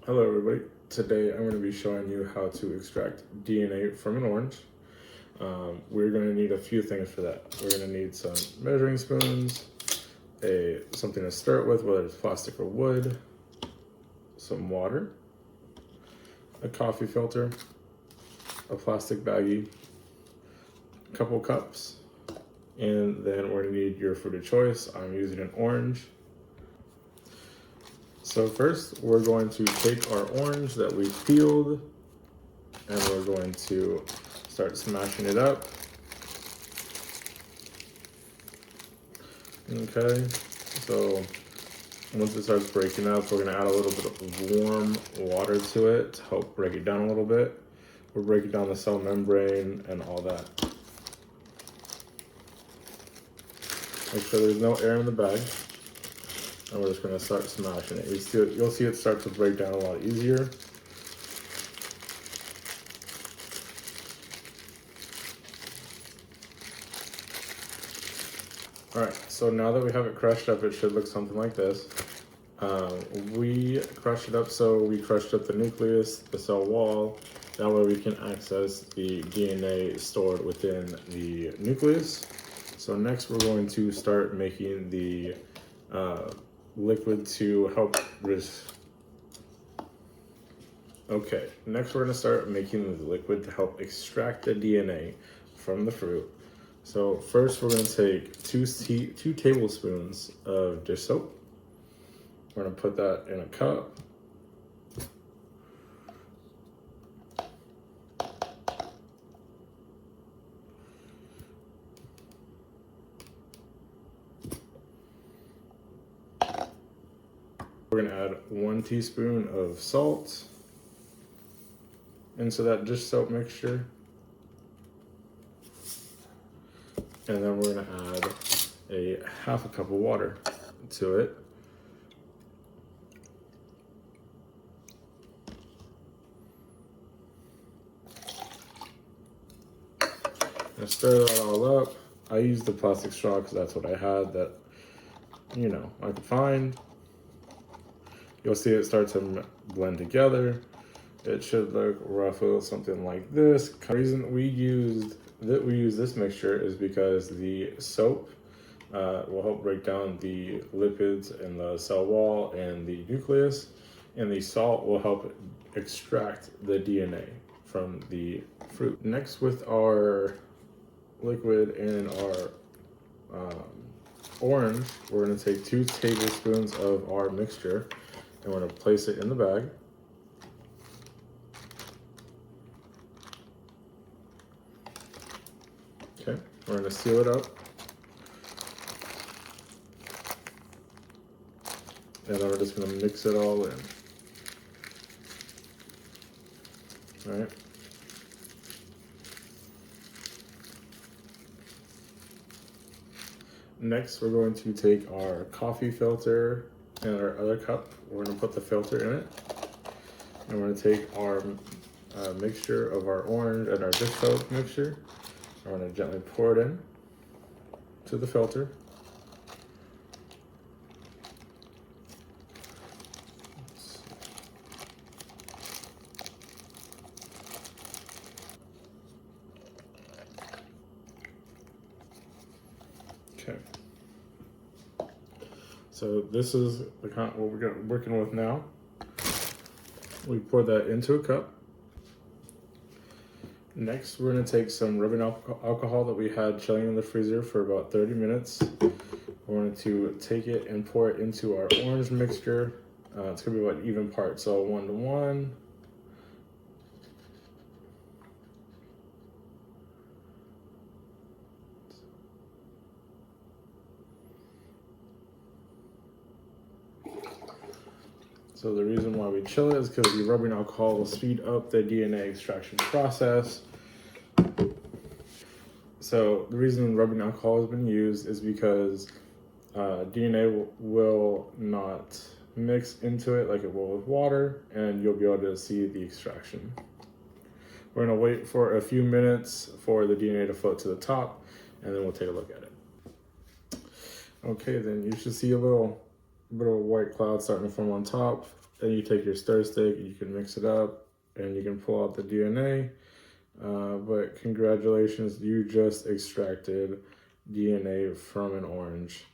Hello everybody. Today I'm going to be showing you how to extract DNA from an orange. We're going to need a few things for that. We're going to need some measuring spoons, something to stir it with, whether it's plastic or wood, some water, a coffee filter, a plastic baggie, a couple cups, and then we're going to need your fruit of choice. I'm using an orange. So first, we're going to take our orange that we peeled, and we're going to start smashing it up. Okay, so once it starts breaking up, we're gonna add a little bit of warm water to it to help break it down a little bit. We're breaking down the cell membrane and all that. Make sure there's no air in the bag. And we're just gonna start smashing it. You'll see it start to break down a lot easier. All right, so now that we have it crushed up, it should look something like this. We crushed it up, so we crushed up the nucleus, the cell wall. That way we can access the DNA stored within the nucleus. So next we're going to start making the liquid to help Okay, next we're gonna start making the liquid to help extract the DNA from the fruit. So first we're gonna take two tablespoons of dish soap. We're gonna put that in a cup. We're gonna add 1 teaspoon of salt into that dish soap mixture. And then we're gonna add a half a cup of water to it. And stir that all up. I used the plastic straw because that's what I had that, I could find. You'll see it start to blend together. It should look roughly something like this. The reason we use this mixture is because the soap will help break down the lipids in the cell wall and the nucleus, and the salt will help extract the DNA from the fruit. Next, with our liquid and our orange, we're going to take 2 tablespoons of our mixture and we're going to place it in the bag. Okay, we're going to seal it up. And then we're just going to mix it all in. All right. Next, we're going to take our coffee filter and our other cup. We're going to put the filter in it. And we're going to take our mixture of our orange and our dish soap mixture. I'm going to gently pour it in to the filter. Okay. So this is the what we're working with now. We pour that into a cup. Next, we're going to take some rubbing alcohol that we had chilling in the freezer for about 30 minutes. We're going to take it and pour it into our orange mixture. It's going to be about even parts, so 1 to 1. So the reason why we chill it is because the rubbing alcohol will speed up the DNA extraction process. So the reason rubbing alcohol has been used is because DNA will not mix into it like it will with water, and you'll be able to see the extraction. We're gonna wait for a few minutes for the DNA to float to the top, and then we'll take a look at it. Okay, then you should see a little bit of a white cloud starting to form on top. Then you take your stir stick, you can mix it up, and you can pull out the DNA. But congratulations, you just extracted DNA from an orange.